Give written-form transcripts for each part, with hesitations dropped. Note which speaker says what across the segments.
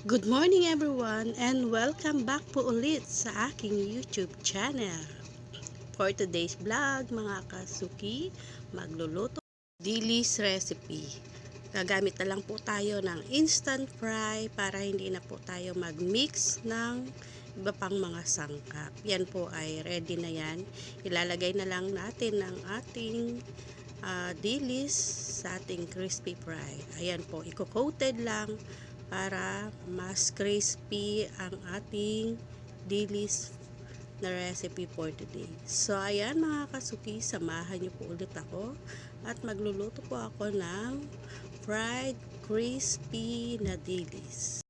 Speaker 1: Good morning everyone and welcome back po ulit sa aking YouTube channel. For today's vlog mga kasuki, magluluto dilis recipe. Gagamit na lang po tayo ng instant fry para hindi na po tayo mag-mix ng iba pang mga sangkap. Yan po ay ready na yan. Ilalagay na lang natin ang ating dilis sa ating crispy fry. Ayan po, i-coated lang para mas crispy ang ating dilis na recipe for today. So ayan mga kasuki, samahan niyo po ulit ako at magluluto po ako ng fried crispy na dilis.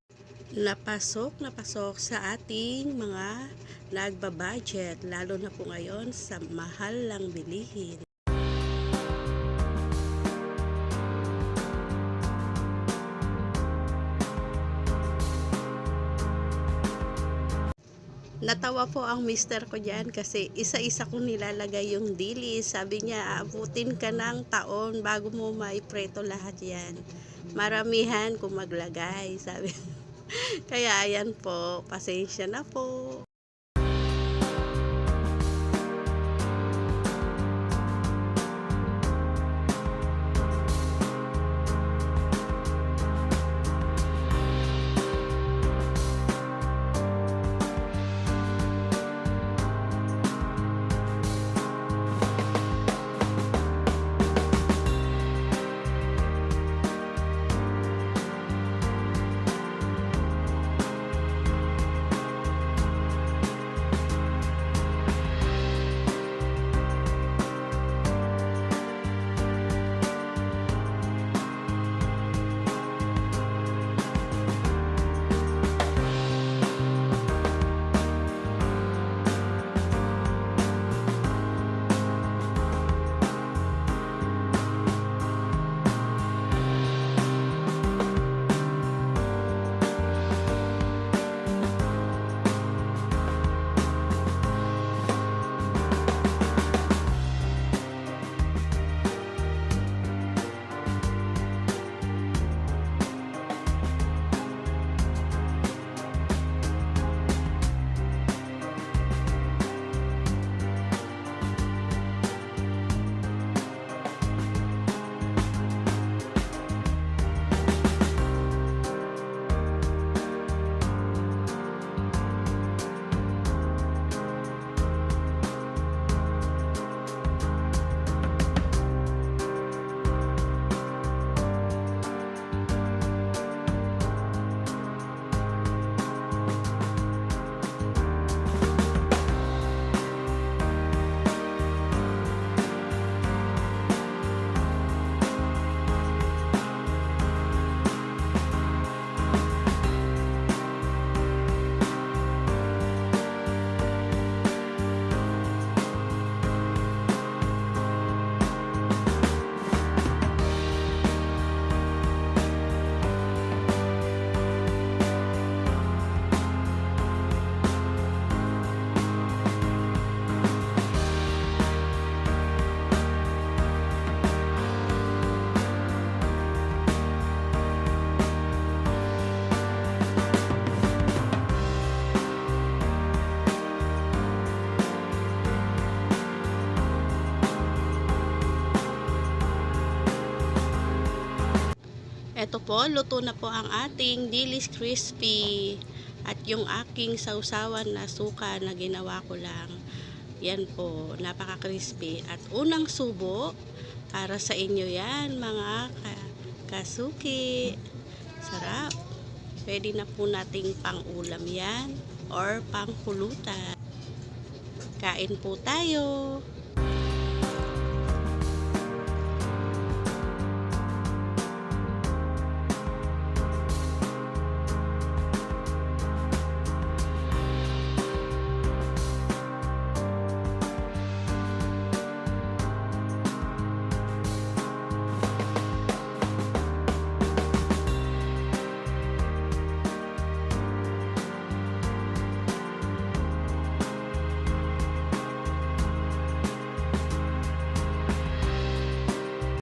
Speaker 1: Napasok sa ating mga nagbabudget, lalo na po ngayon sa mahal lang bilihin. Natawa po ang mister ko dyan kasi isa-isa kong nilalagay yung dilis. Sabi niya, aabutin ka ng taon bago mo maipreto lahat yan. Maramihan kung maglagay, sabi. Kaya ayan po, pasensya na po. Eto po, luto na po ang ating dilis crispy at yung aking sausawan na suka na ginawa ko lang. Yan po, napaka crispy at unang subo para sa inyo yan mga kasuki. Sarap. Pwede na po nating pang ulam yan or pang pulutan. Kain po tayo.